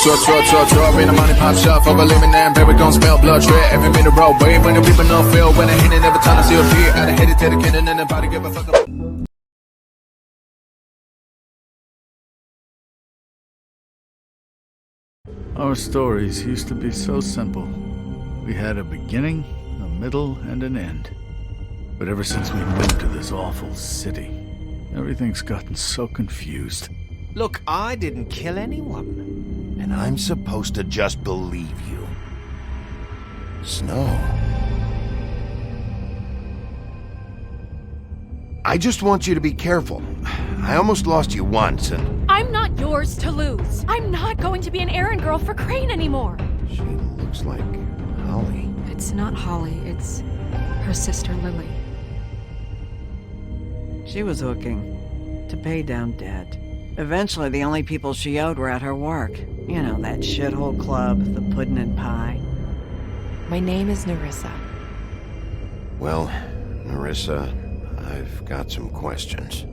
Drop in the money pop shop for believing that baby gon' smell blood red. Every minute roll, wave when the people don't feel. When I hit it, every time I see a fear. I hate it, take the kid and nobody give a fuck about. Our stories used to be so simple. We had a beginning, a middle, and an end. But ever since we moved to this awful city, everything's gotten so confused. Look, I didn't kill anyone. And I'm supposed to just believe you. Snow. I just want you to be careful. I almost lost you once, and... I'm not yours to lose. I'm not going to be an errand girl for Crane anymore. She looks like Holly. It's not Holly, it's her sister Lily. She was hooking to pay down debt. Eventually, the only people she owed were at her work. You know, that shithole club, the puddin' and pie. My name is Nerissa. Well, Nerissa, I've got some questions.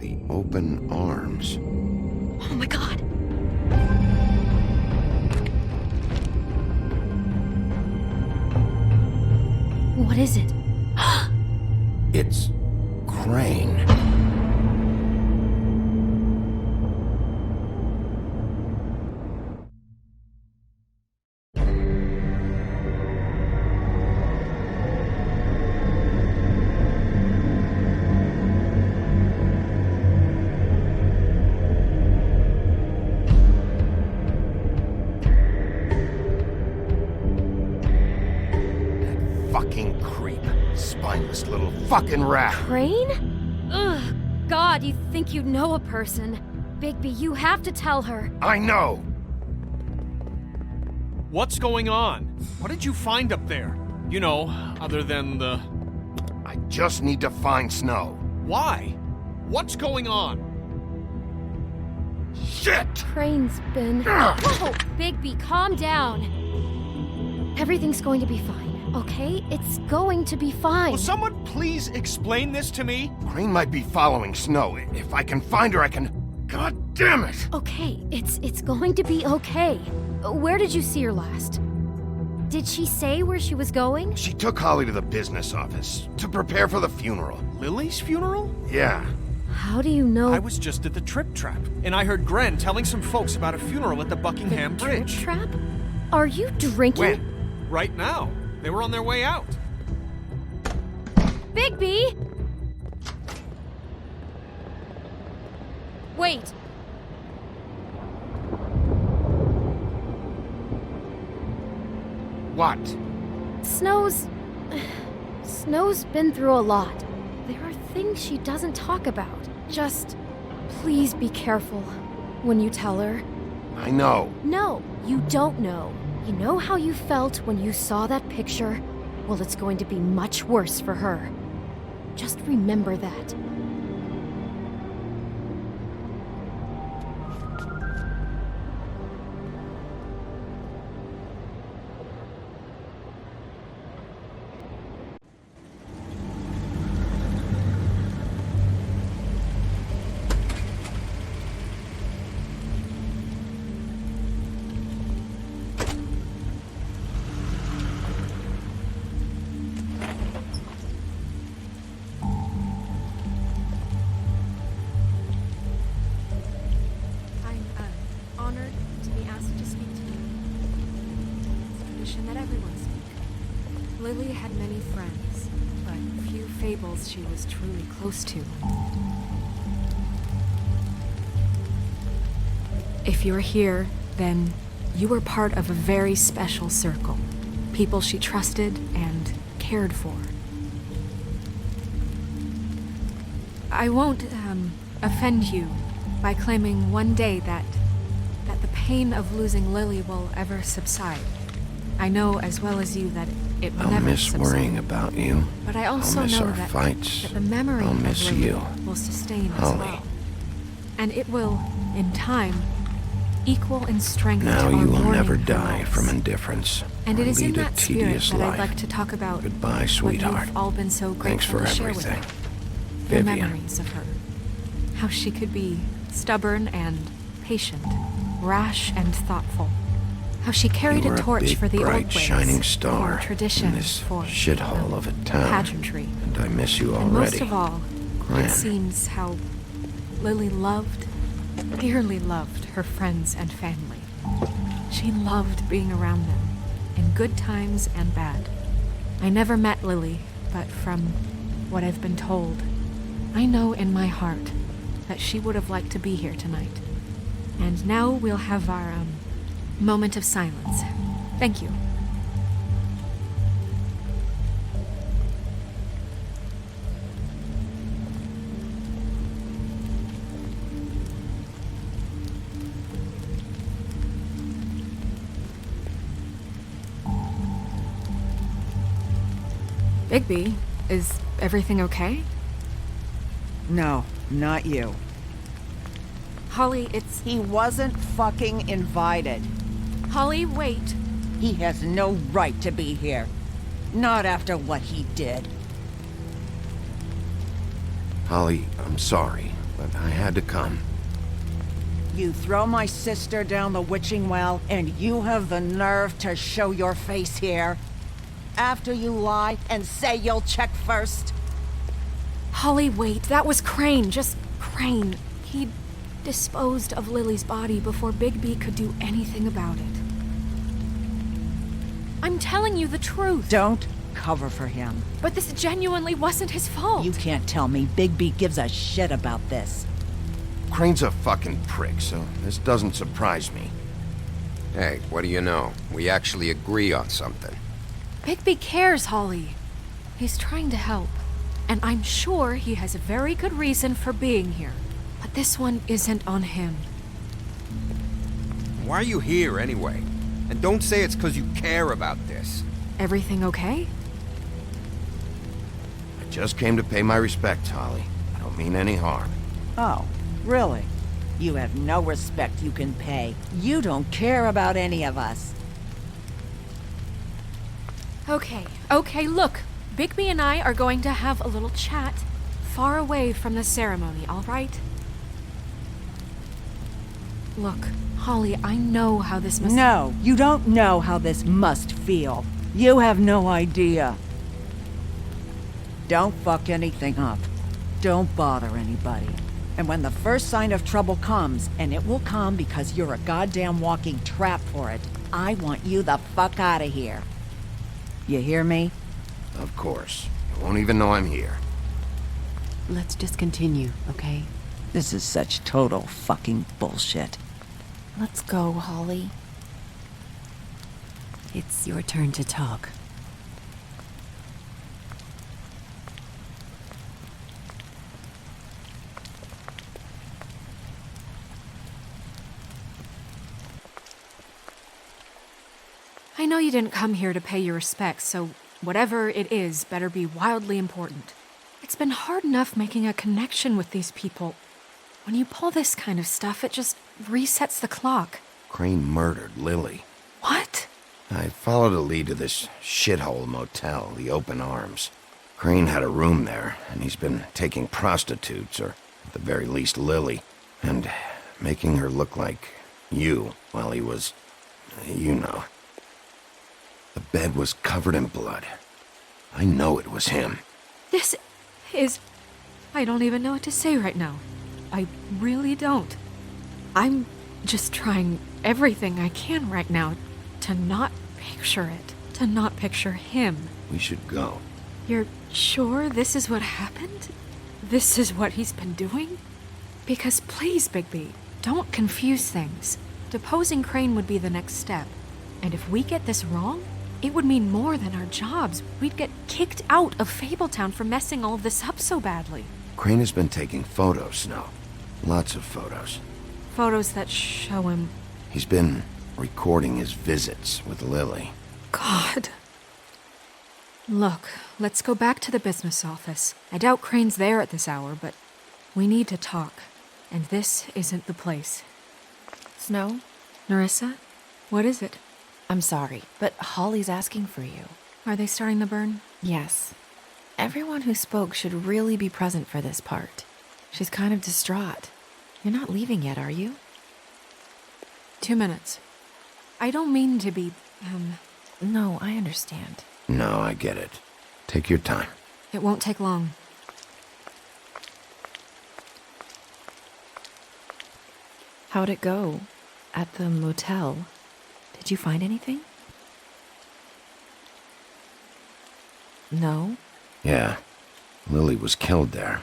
The open arms. Oh my god! What is it? It's Crane. Fucking creep. Spineless little fucking rat. Crane? Ugh, God, you think you know a person. Bigby, you have to tell her. I know! What's going on? What did you find up there? You know, other than the... I just need to find Snow. Why? What's going on? Shit! Crane's been... Whoa! Bigby, calm down. Everything's going to be fine, okay? It's going to be fine. Will someone please explain this to me? Crane might be following Snow. If I can find her, I can... God damn it! Okay, it's going to be okay. Where did you see her last? Did she say where she was going? She took Holly to the business office to prepare for the funeral. Lily's funeral? Yeah. How do you know? I was just at the Trip Trap, and I heard Gren telling some folks about a funeral at the Buckingham the Bridge. Trip Trap? Are you drinking? When? Right now. They were on their way out. Bigby! Wait. What? Snow's been through a lot. There are things she doesn't talk about. Just please be careful when you tell her. I know. No, you don't know. You know how you felt when you saw that picture? Well, it's going to be much worse for her. Just remember that. Honored to be asked to speak to you. It's a tradition that everyone speaks. Lily had many friends, but few fables she was truly close to. If you're here, then you were part of a very special circle. People she trusted and cared for. I won't, offend you by claiming one day that the pain of losing Lily will ever subside. I know as well as you that it will I'll never miss subside. worrying about you. But I also I'll miss know our that, fights. that the memory I'll of miss Lily you. will sustain Holly. as well. And it will, in time, equal in strength Now to our you will mourning never for die loss. from indifference. And or it is in lead a that spirit tedious that life. I'd like to talk about Goodbye, what sweetheart. you've all been so Thanks grateful for to share with everything. me. Your Vivian. memories of her. How she could be stubborn and patient, rash and thoughtful. How she carried You were a torch big, for the bright, old ways, shining star for tradition, in this for shithole of a town. pageantry. And I miss you And already. most of all, Gran. it seems how Lily loved, dearly loved her friends and family. She loved being around them, in good times and bad. I never met Lily, but from what I've been told, I know in my heart that she would have liked to be here tonight. And now we'll have our, moment of silence. Thank you. Bigby, is everything okay? No, not you. Holly, it's... He wasn't fucking invited. Holly, wait. He has no right to be here. Not after what he did. Holly, I'm sorry, but I had to come. You throw my sister down the witching well, and you have the nerve to show your face here? After you lie and say you'll check first? Holly, wait. That was Crane. Just Crane. He disposed of Lily's body before Bigby could do anything about it. I'm telling you the truth. Don't cover for him. But this genuinely wasn't his fault. You can't tell me Bigby gives a shit about this. Crane's a fucking prick, so this doesn't surprise me. Hey, what do you know? We actually agree on something. Bigby cares, Holly. He's trying to help. And I'm sure he has a very good reason for being here. But this one isn't on him. Why are you here anyway? And don't say it's because you care about this. Everything okay? I just came to pay my respects, Holly. I don't mean any harm. Oh, really? You have no respect you can pay. You don't care about any of us. Okay, look. Bigby and I are going to have a little chat far away from the ceremony, all right? Look, Holly, I know how this must... No, you don't know how this must feel. You have no idea. Don't fuck anything up. Don't bother anybody. And when the first sign of trouble comes, and it will come because you're a goddamn walking trap for it, I want you the fuck out of here. You hear me? Of course. You won't even know I'm here. Let's just continue, okay? This is such total fucking bullshit. Let's go, Holly. It's your turn to talk. I know you didn't come here to pay your respects, so whatever it is better be wildly important. It's been hard enough making a connection with these people. When you pull this kind of stuff, it just resets the clock. Crane murdered Lily. What? I followed a lead to this shithole motel, the Open Arms. Crane had a room there, and he's been taking prostitutes, or at the very least Lily, and making her look like you while he was, you know. The bed was covered in blood. I know it was him. This is... I don't even know what to say right now. I really don't. I'm just trying everything I can right now to not picture it, to not picture him. We should go. You're sure this is what happened? This is what he's been doing? Because please, Bigby, don't confuse things. Deposing Crane would be the next step. And if we get this wrong, it would mean more than our jobs. We'd get kicked out of Fabletown for messing all of this up so badly. Crane has been taking photos, Snow. Lots of photos. Photos that show him... He's been recording his visits with Lily. God. Look, let's go back to the business office. I doubt Crane's there at this hour, but we need to talk. And this isn't the place. Snow? Nerissa? What is it? I'm sorry, but Holly's asking for you. Are they starting the burn? Yes. Everyone who spoke should really be present for this part. She's kind of distraught. You're not leaving yet, are you? 2 minutes. I don't mean to be, No, I understand. No, I get it. Take your time. It won't take long. How'd it go at the motel? Did you find anything? No? Yeah. Lily was killed there.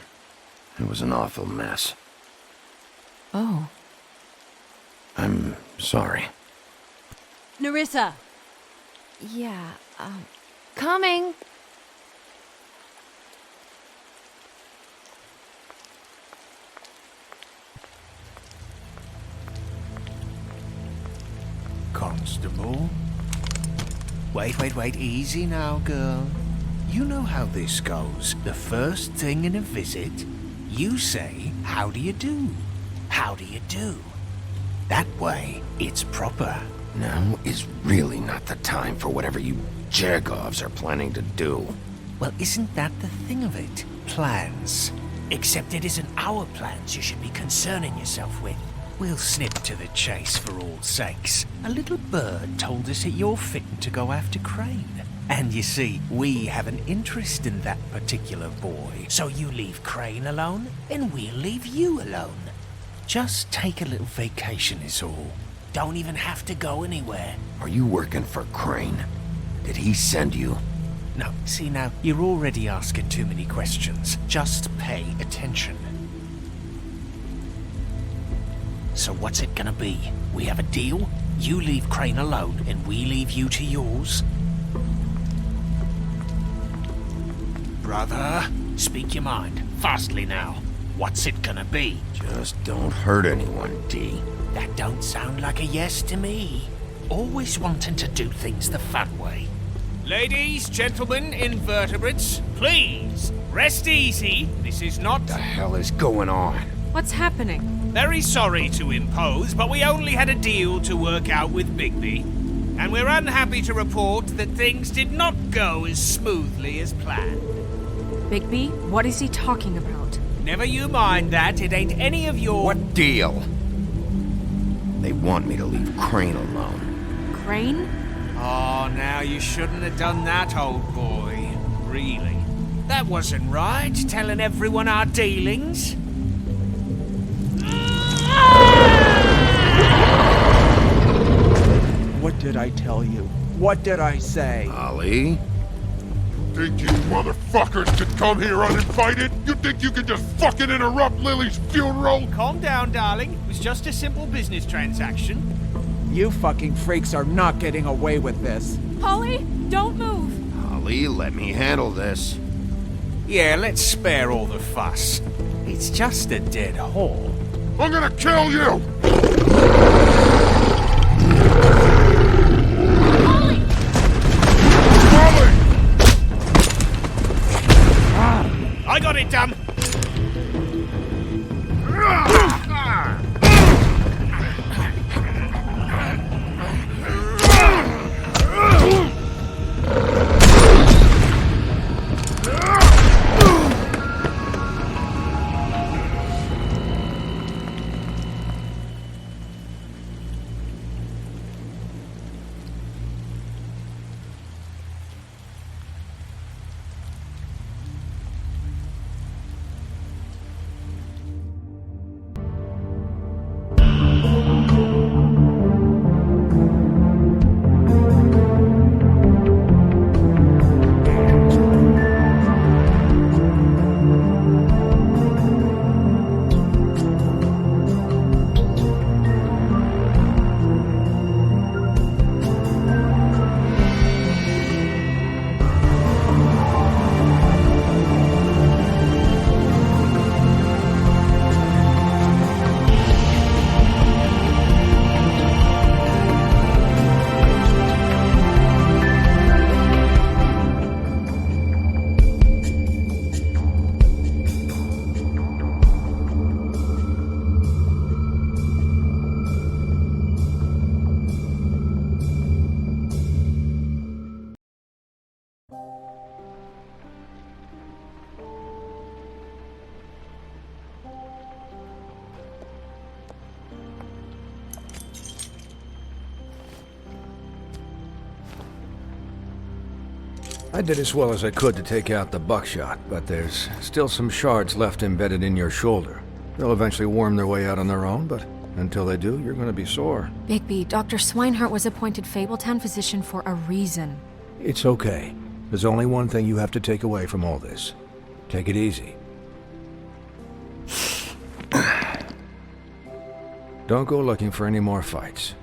It was an awful mess. Oh. I'm sorry. Nerissa! Yeah, coming! Constable? Wait, easy now, girl. You know how this goes. The first thing in a visit, you say, how do you do? How do you do? That way, it's proper. Now is really not the time for whatever you Jergovs are planning to do. Well, isn't that the thing of it? Plans. Except it isn't our plans you should be concerning yourself with. We'll snip to the chase for all sakes. A little bird told us that you're fitting to go after Crane. And you see, we have an interest in that particular boy. So you leave Crane alone, and we'll leave you alone. Just take a little vacation is all. Don't even have to go anywhere. Are you working for Crane? Did he send you? No, see now, you're already asking too many questions. Just pay attention. So what's it gonna be? We have a deal? You leave Crane alone, and we leave you to yours? Brother, speak your mind. Fastly now. What's it gonna be? Just don't hurt anyone, D. That don't sound like a yes to me. Always wanting to do things the fun way. Ladies, gentlemen, invertebrates, please, rest easy. This is not... What the hell is going on? What's happening? Very sorry to impose, but we only had a deal to work out with Bigby. And we're unhappy to report that things did not go as smoothly as planned. Bigby, what is he talking about? Never you mind that, it ain't any of your... What deal? They want me to leave Crane alone. Crane? Oh, now you shouldn't have done that, old boy. Really. That wasn't right, telling everyone our dealings. What did I tell you? What did I say? Ollie? Think you motherfuckers could come here uninvited? You think you can just fucking interrupt Lily's funeral? Calm down, darling. It was just a simple business transaction. You fucking freaks are not getting away with this. Holly, don't move! Ollie, let me handle this. Yeah, let's spare all the fuss. It's just a dead hole. I'm gonna kill you! Holly! Molly! I got it, damn! I did as well as I could to take out the buckshot, but there's still some shards left embedded in your shoulder. They'll eventually worm their way out on their own, but until they do, you're gonna be sore. Bigby, Dr. Swinehart was appointed Fabletown physician for a reason. It's okay. There's only one thing you have to take away from all this. Take it easy. Don't go looking for any more fights.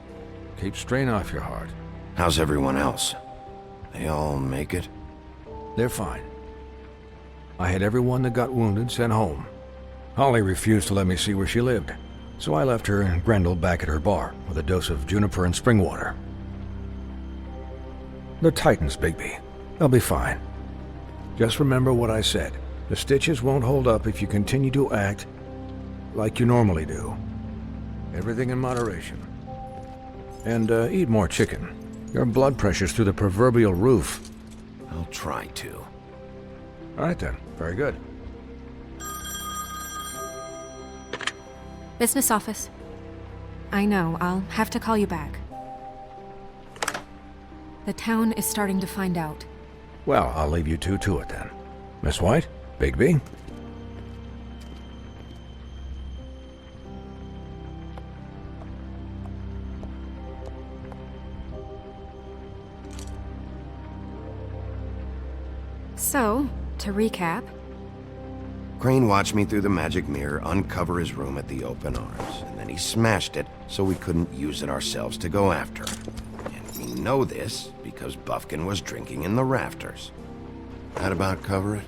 Keep strain off your heart. How's everyone else? They all make it? They're fine. I had everyone that got wounded sent home. Holly refused to let me see where she lived, so I left her and Grendel back at her bar with a dose of juniper and spring water. They're Titans, Bigby. They'll be fine. Just remember what I said. The stitches won't hold up if you continue to act like you normally do. Everything in moderation. And eat more chicken. Your blood pressure's through the proverbial roof. I'll try to. All right then. Very good. Business office. I know, I'll have to call you back. The town is starting to find out. Well, I'll leave you two to it then. Miss White? Bigby? So, to recap... Crane watched me through the magic mirror uncover his room at the open arms, and then he smashed it so we couldn't use it ourselves to go after him. And we know this because Buffkin was drinking in the rafters. That about cover it?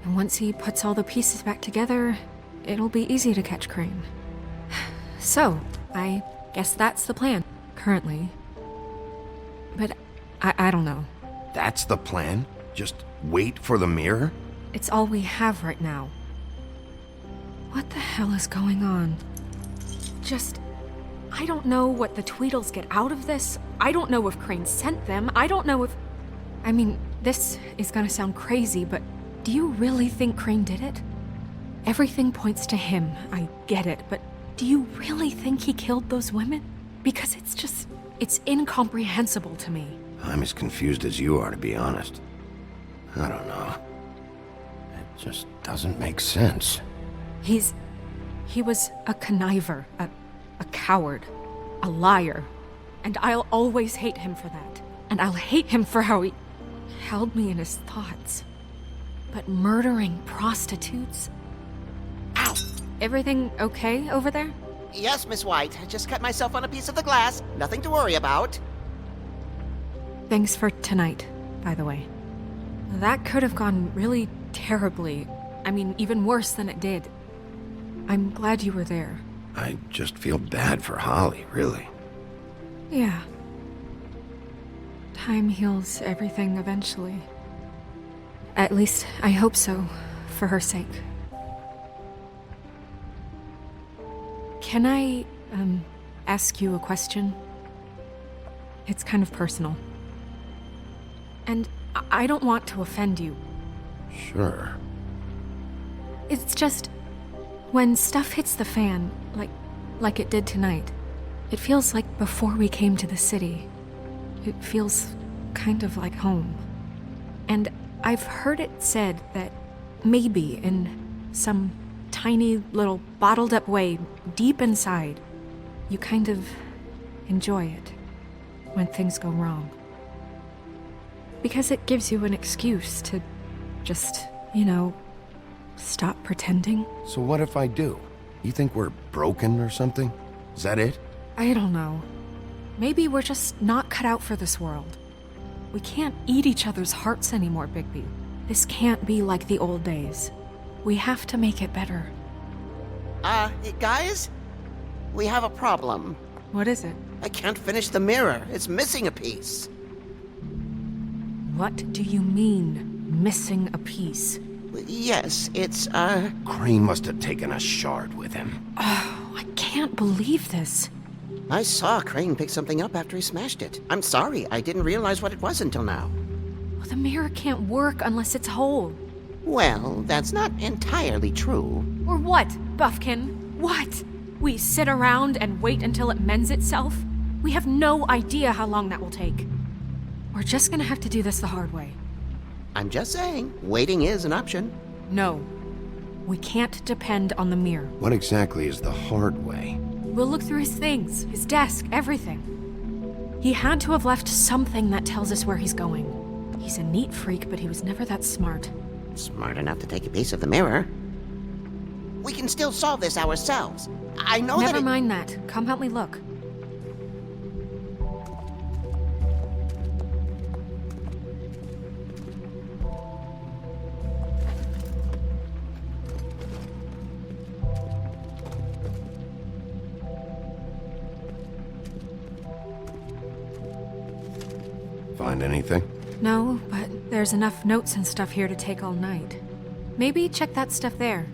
And once he puts all the pieces back together, it'll be easy to catch Crane. So, I guess that's the plan, currently. But I don't know. That's the plan? Just wait for the mirror? It's all we have right now. What the hell is going on? I don't know what the Tweedles get out of this. I don't know if Crane sent them. I don't know if... I mean, this is gonna sound crazy, but do you really think Crane did it? Everything points to him, I get it, but do you really think he killed those women? Because it's incomprehensible to me. I'm as confused as you are, to be honest. I don't know. It just doesn't make sense. He was a conniver, a coward, a liar, and I'll always hate him for that. And I'll hate him for how he held me in his thoughts. But murdering prostitutes? Ow! Everything okay over there? Yes, Miss White. I just cut myself on a piece of the glass. Nothing to worry about. Thanks for tonight, by the way. That could have gone really terribly. I mean, even worse than it did. I'm glad you were there. I just feel bad for Holly, really. Yeah. Time heals everything eventually. At least, I hope so, for her sake. Can I, ask you a question? It's kind of personal. And I don't want to offend you. Sure. It's just... when stuff hits the fan, like it did tonight, it feels like before we came to the city. It feels kind of like home. And I've heard it said that maybe in some tiny little bottled up way deep inside, you kind of enjoy it when things go wrong. Because it gives you an excuse to just, stop pretending. So what if I do? You think we're broken or something? Is that it? I don't know. Maybe we're just not cut out for this world. We can't eat each other's hearts anymore, Bigby. This can't be like the old days. We have to make it better. Guys? We have a problem. What is it? I can't finish the mirror. It's missing a piece. What do you mean, missing a piece? Yes, it's, Crane must have taken a shard with him. Oh, I can't believe this. I saw Crane pick something up after he smashed it. I'm sorry, I didn't realize what it was until now. Well, the mirror can't work unless it's whole. Well, that's not entirely true. Or what, Buffkin? What? We sit around and wait until it mends itself? We have no idea how long that will take. We're just gonna have to do this the hard way. I'm just saying, waiting is an option. No. We can't depend on the mirror. What exactly is the hard way? We'll look through his things, his desk, everything. He had to have left something that tells us where he's going. He's a neat freak, but he was never that smart. Smart enough to take a piece of the mirror. We can still solve this ourselves. I know that Never mind that. Come help me look. Find anything? No, but there's enough notes and stuff here to take all night. Maybe check that stuff there.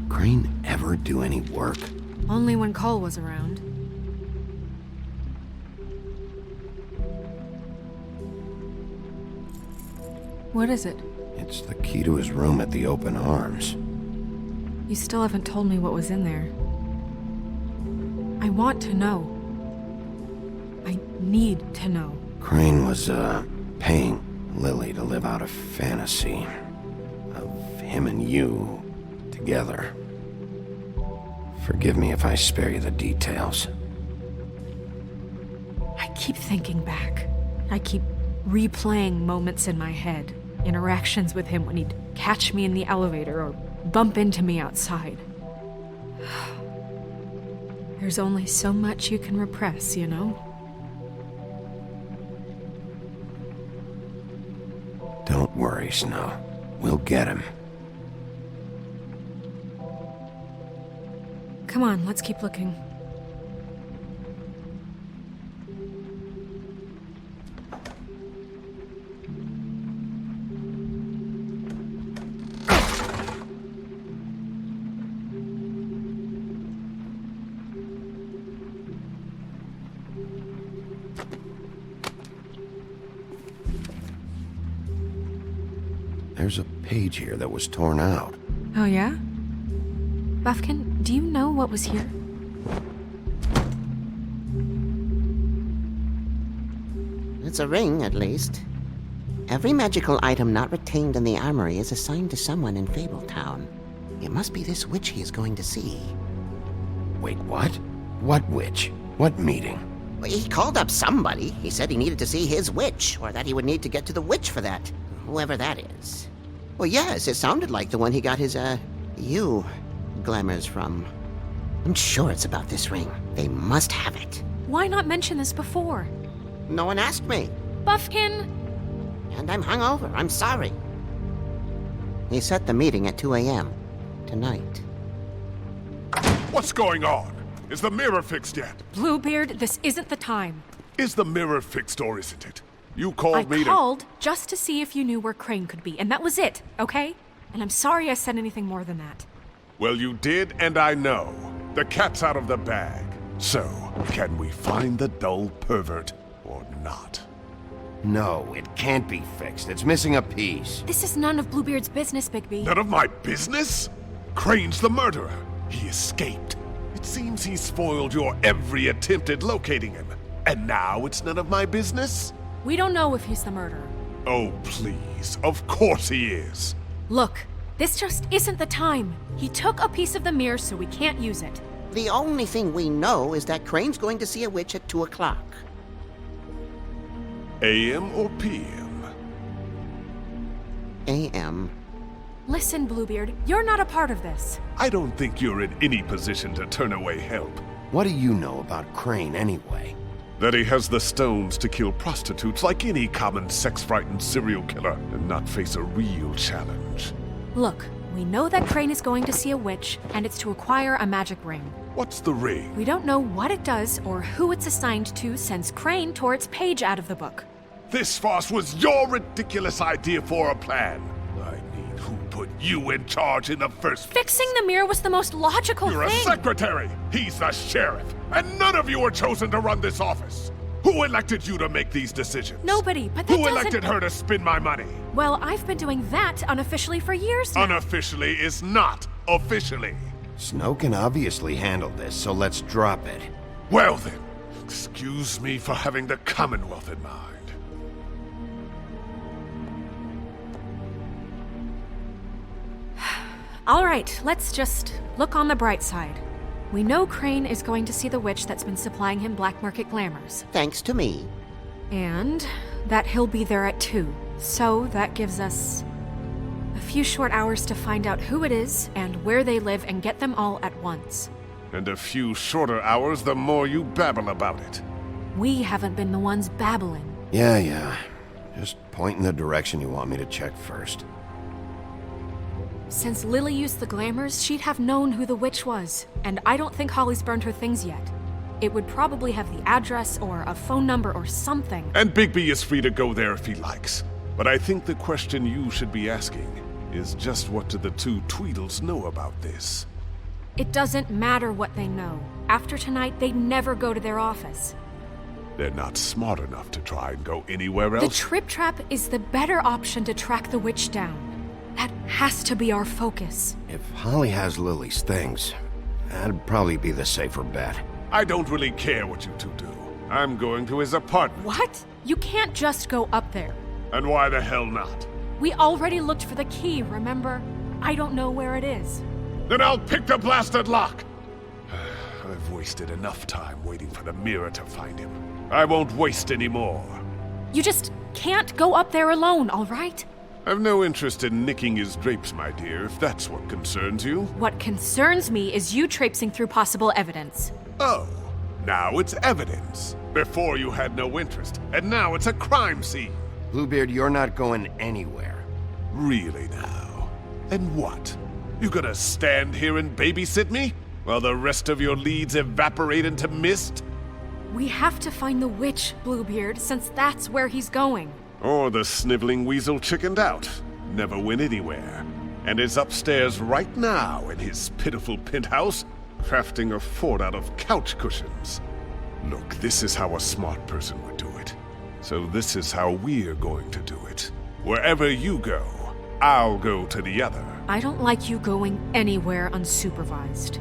Crane ever do any work? Only when Cole was around. What is it? It's the key to his room at the Open Arms. You still haven't told me what was in there. I want to know. I need to know. Crane was, paying Lily to live out a fantasy of him and you together. Forgive me if I spare you the details. I keep thinking back. I keep replaying moments in my head. Interactions with him when he'd catch me in the elevator or bump into me outside. There's only so much you can repress, you know? Don't worry, Snow. We'll get him. Come on, let's keep looking. There's a page here that was torn out. Oh, yeah? Buffkin, do you know what was here? It's a ring, at least. Every magical item not retained in the armory is assigned to someone in Fabletown. It must be this witch he is going to see. Wait, what? What witch? What meeting? Well, he called up somebody. He said he needed to see his witch, or that he would need to get to the witch for that. Whoever that is. Well, yes, it sounded like the one he got his, you glamours from. I'm sure it's about this ring. They must have it. Why not mention this before? No one asked me. Buffkin! And I'm hungover. I'm sorry. He set the meeting at 2 a.m. tonight. What's going on? Is the mirror fixed yet? Bluebeard, this isn't the time. Is the mirror fixed or isn't it? You called me to... I called just to see if you knew where Crane could be, and that was it, okay? And I'm sorry I said anything more than that. Well, you did, and I know. The cat's out of the bag. So, can we find the dull pervert or not? No, it can't be fixed. It's missing a piece. This is none of Bluebeard's business, Bigby. None of my business? Crane's the murderer. He escaped. It seems he spoiled your every attempt at locating him. And now it's none of my business? We don't know if he's the murderer. Oh, please. Of course he is. Look, this just isn't the time. He took a piece of the mirror, so we can't use it. The only thing we know is that Crane's going to see a witch at 2 o'clock. AM or PM? AM. Listen, Bluebeard, you're not a part of this. I don't think you're in any position to turn away help. What do you know about Crane, anyway? That he has the stones to kill prostitutes like any common sex-frightened serial killer and not face a real challenge. Look, We know that Crane is going to see a witch, and it's to acquire a magic ring. What's the ring? We don't know what it does or who it's assigned to since Crane tore its page out of the book. This farce was your ridiculous idea for a plan. I mean, who put you in charge in the first place? Fixing the mirror was the most logical You're thing. a secretary! He's the sheriff! And none of you were chosen to run this office! Who elected you to make these decisions? Nobody, but that Who doesn't... elected her to spend my money? Well, I've been doing that unofficially for years now. Unofficially is not officially. Snow can obviously handle this, so let's drop it. Well then, excuse me for having the Commonwealth in mind. All right, let's just look on the bright side. We know Crane is going to see the witch that's been supplying him black market glamours. Thanks to me. And that he'll be there at 2. So that gives us a few short hours to find out who it is and where they live and get them all at once. And a few shorter hours the more you babble about it. We haven't been the ones babbling. Yeah. Just point in the direction you want me to check first. Since Lily used the glamours, she'd have known who the witch was. And I don't think Holly's burned her things yet. It would probably have the address or a phone number or something. And Bigby is free to go there if he likes. But I think the question you should be asking is just what do the two Tweedles know about this? It doesn't matter what they know. After tonight, they'd never go to their office. They're not smart enough to try and go anywhere else. The Trip Trap is the better option to track the witch down. That has to be our focus. If Holly has Lily's things, that'd probably be the safer bet. I don't really care what you two do. I'm going to his apartment. What? You can't just go up there. And why the hell not? We already looked for the key, remember? I don't know where it is. Then I'll pick the blasted lock! I've wasted enough time waiting for the mirror to find him. I won't waste any more. You just can't go up there alone, all right? I've no interest in nicking his drapes, my dear, if that's what concerns you. What concerns me is you traipsing through possible evidence. Oh, now it's evidence. Before you had no interest, and now it's a crime scene. Bluebeard, you're not going anywhere. Really now? And what? You gonna stand here and babysit me? While the rest of your leads evaporate into mist? We have to find the witch, Bluebeard, since that's where he's going. Or the sniveling weasel chickened out. Never went anywhere. And is upstairs right now in his pitiful penthouse, crafting a fort out of couch cushions. Look, this is how a smart person would do it. So this is how we're going to do it. Wherever you go, I'll go to the other. I don't like you going anywhere unsupervised.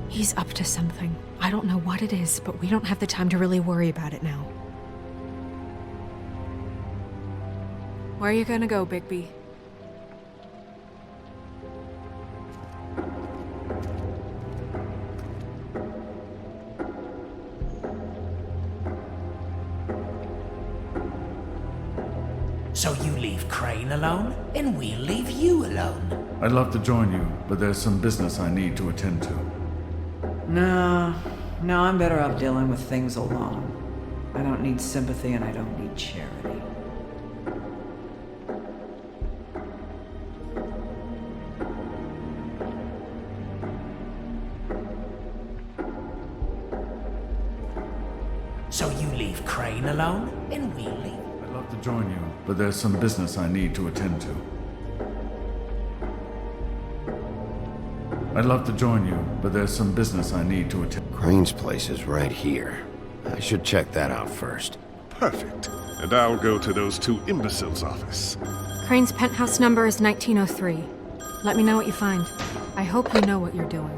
He's up to something. I don't know what it is, but we don't have the time to really worry about it now. Where are you gonna go, Bigby? So you leave Crane alone, and we'll leave you alone. I'd love to join you, but there's some business I need to attend to. No, I'm better off dealing with things alone. I don't need sympathy and I don't need charity. So you leave Crane alone, and we'll leave. I'd love to join you, but there's some business I need to attend to. I'd love to join you, but there's some business I need to attend. Crane's place is right here. I should check that out first. Perfect. And I'll go to those two imbeciles' office. Crane's penthouse number is 1903. Let me know what you find. I hope you know what you're doing.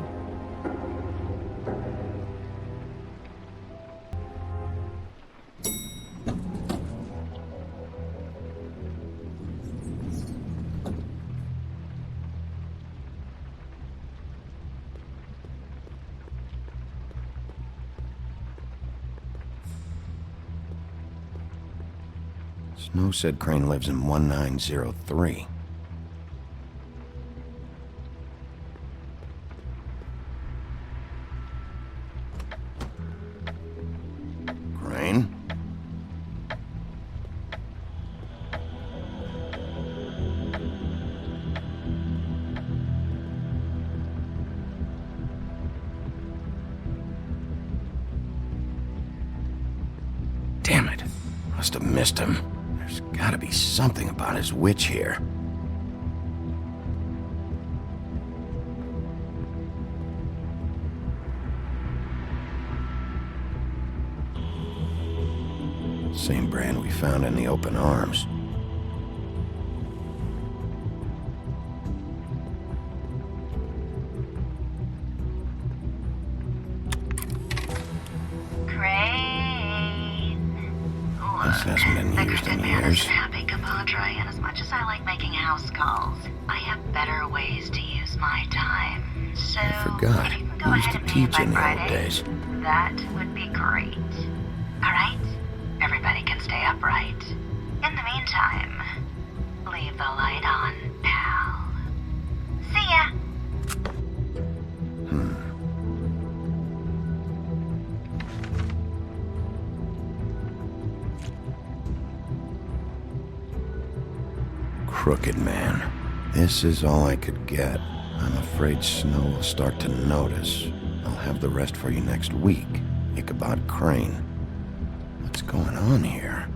Snow said Crane lives in 1903. Crane? Damn it. Must have missed him. There's gotta be something about his witch here. Same brand we found in the open arms. This hasn't been used in years. Happy, compadre, and as much as I like making house calls, I have better ways to use my time. So, I forgot. if you can go I used ahead to and teach in the old Friday, days. that would be great. Alright? Everybody can stay upright. In the meantime, leave the light on, pal. See ya! Crooked man. This is all I could get. I'm afraid Snow will start to notice. I'll have the rest for you next week. Ichabod Crane. What's going on here?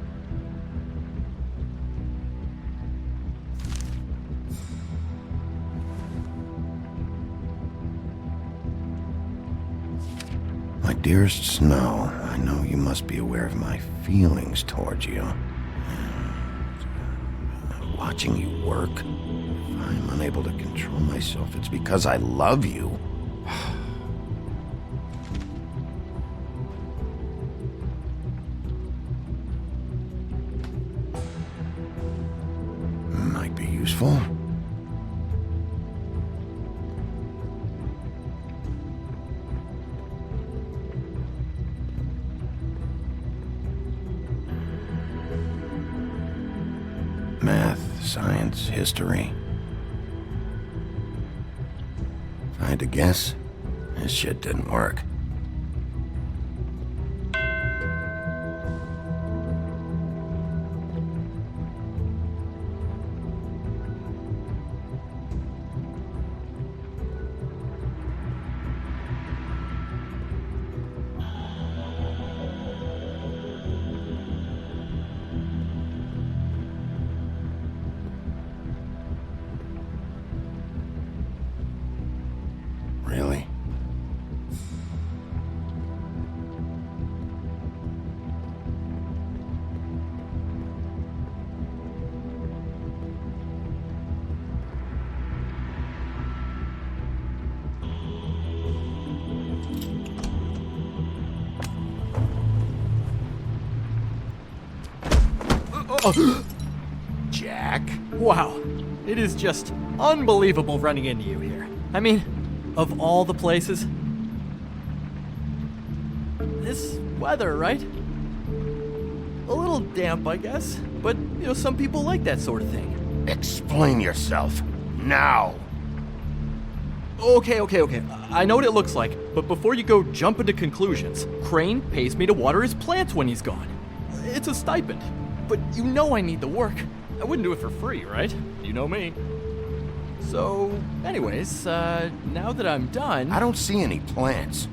My dearest Snow, I know you must be aware of my feelings towards you. Watching you work, if I'm unable to control myself, it's because I love you. Might be useful. Math, science, history. If I had to guess, this shit didn't work. Really? Jack? Wow, it is just unbelievable running into you here. I mean, of all the places. This weather, right? A little damp, I guess. But, some people like that sort of thing. Explain yourself. Now! Okay. I know what it looks like, but before you go jumping to conclusions, Crane pays me to water his plants when he's gone. It's a stipend. But I need the work. I wouldn't do it for free, right? You know me. So, anyways, now that I'm done... I don't see any plants.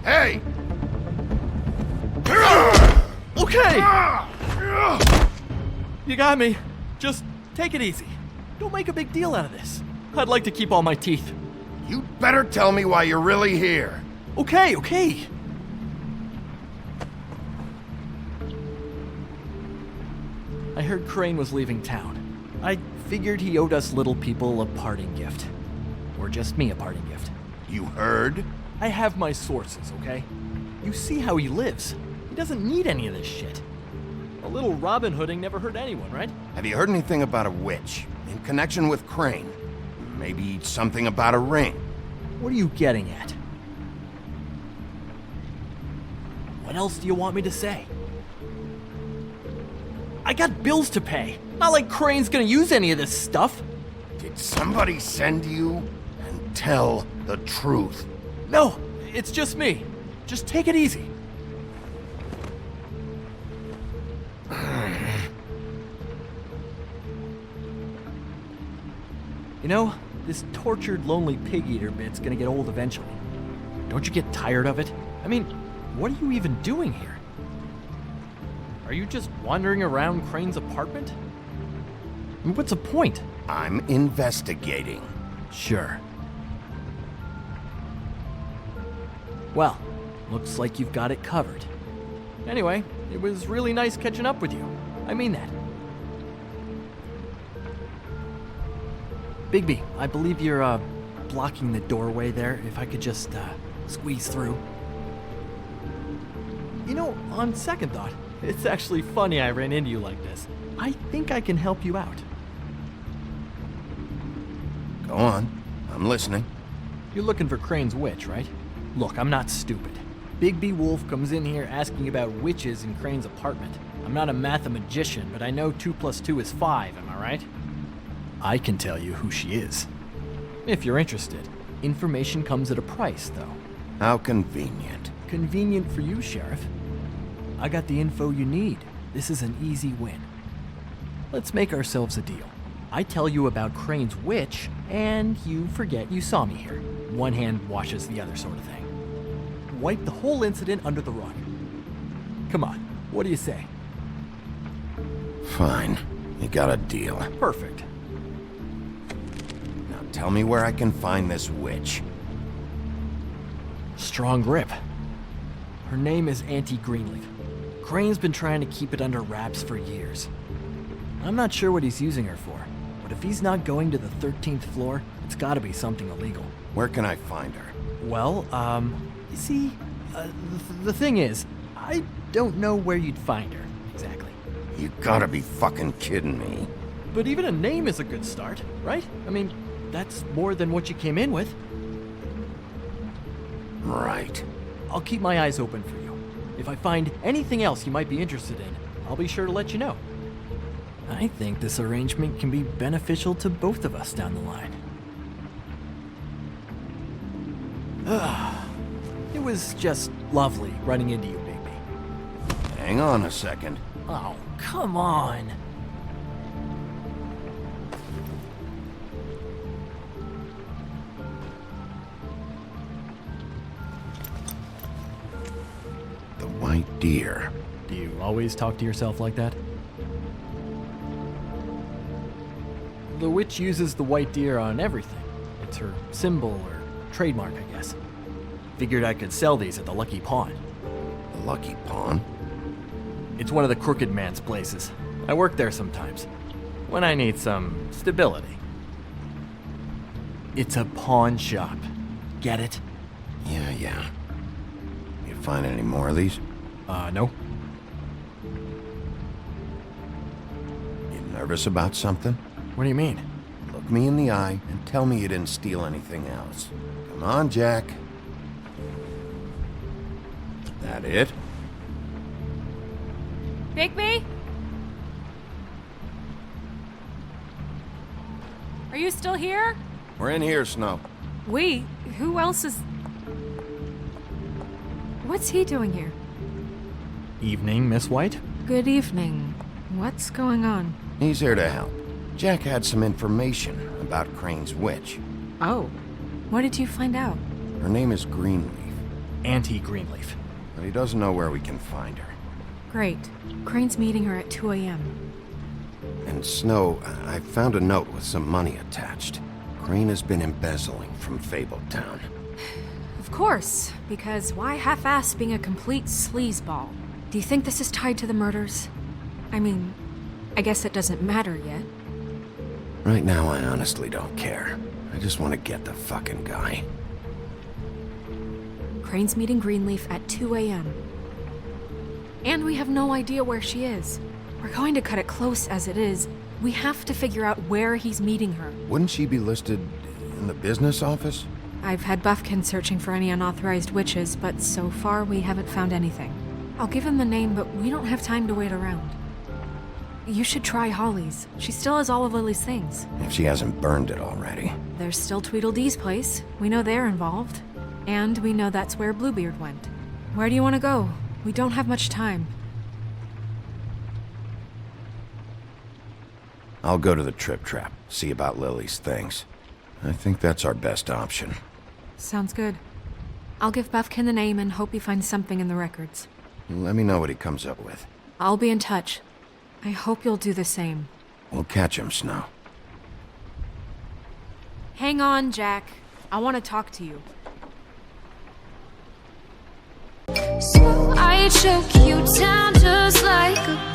Hey! Okay! You got me. Just take it easy. Don't make a big deal out of this. I'd like to keep all my teeth. You'd better tell me why you're really here. Okay. I heard Crane was leaving town. I figured he owed us little people a parting gift. Or just me a parting gift. You heard? I have my sources, okay? You see how he lives. He doesn't need any of this shit. A little Robin Hooding never hurt anyone, right? Have you heard anything about a witch in connection with Crane? Maybe something about a ring? What are you getting at? What else do you want me to say? I got bills to pay. Not like Crane's gonna use any of this stuff. Did somebody send you? And tell the truth. No, it's just me. Just take it easy. This tortured, lonely pig-eater bit's gonna get old eventually. Don't you get tired of it? I mean, what are you even doing here? Are you just wandering around Crane's apartment? What's the point? I'm investigating. Sure. Well, looks like you've got it covered. Anyway, it was really nice catching up with you. I mean that. Bigby, I believe you're, blocking the doorway there. If I could just, squeeze through. You know, on second thought, it's actually funny I ran into you like this. I think I can help you out. Go on. I'm listening. You're looking for Crane's witch, right? Look, I'm not stupid. Bigby Wolf comes in here asking about witches in Crane's apartment. I'm not a mathematician, but I know 2 + 2 is 5, am I right? I can tell you who she is. If you're interested. Information comes at a price, though. How convenient. Convenient for you, Sheriff. I got the info you need. This is an easy win. Let's make ourselves a deal. I tell you about Crane's witch, and you forget you saw me here. One hand washes the other sort of thing. Wipe the whole incident under the rug. Come on, what do you say? Fine. You got a deal. Perfect. Now tell me where I can find this witch. Strong grip. Her name is Auntie Greenleaf. Crane's been trying to keep it under wraps for years. I'm not sure what he's using her for, but if he's not going to the 13th floor, it's gotta be something illegal. Where can I find her? Well, you see, the thing is, I don't know where you'd find her, exactly. You gotta be fucking kidding me. But even a name is a good start, right? I mean, that's more than what you came in with. Right. I'll keep my eyes open for you. If I find anything else you might be interested in, I'll be sure to let you know. I think this arrangement can be beneficial to both of us down the line. It was just lovely running into you, Bigby. Hang on a second. Oh, come on. The white deer. Do you always talk to yourself like that? The witch uses the white deer on everything. It's her symbol or trademark, I guess. Figured I could sell these at the Lucky Pawn. The Lucky Pawn? It's one of the crooked man's places. I work there sometimes, when I need some stability. It's a pawn shop. Get it? Yeah. You find any more of these? No. You nervous about something? What do you mean? Look me in the eye and tell me you didn't steal anything else. Come on, Jack. That it? Bigby? Are you still here? We're in here, Snow. We? Who else is... What's he doing here? Evening, Miss White? Good evening. What's going on? He's here to help. Jack had some information about Crane's witch. Oh. What did you find out? Her name is Greenleaf. Auntie Greenleaf. But he doesn't know where we can find her. Great. Crane's meeting her at 2 a.m. And Snow, I found a note with some money attached. Crane has been embezzling from Fabletown. Of course, because why half-ass being a complete sleazeball? Do you think this is tied to the murders? I mean, I guess it doesn't matter yet. Right now, I honestly don't care. I just want to get the fucking guy. Crane's meeting Greenleaf at 2 a.m. And we have no idea where she is. We're going to cut it close as it is. We have to figure out where he's meeting her. Wouldn't she be listed in the business office? I've had Buffkin searching for any unauthorized witches, but so far we haven't found anything. I'll give him the name, but we don't have time to wait around. You should try Holly's. She still has all of Lily's things. If she hasn't burned it already. There's still Tweedledee's place. We know they're involved. And we know that's where Bluebeard went. Where do you want to go? We don't have much time. I'll go to the Trip Trap, see about Lily's things. I think that's our best option. Sounds good. I'll give Buffkin the name and hope he finds something in the records. Let me know what he comes up with. I'll be in touch. I hope you'll do the same. We'll catch him, Snow. Hang on, Jack. I want to talk to you. So I choke you down just like a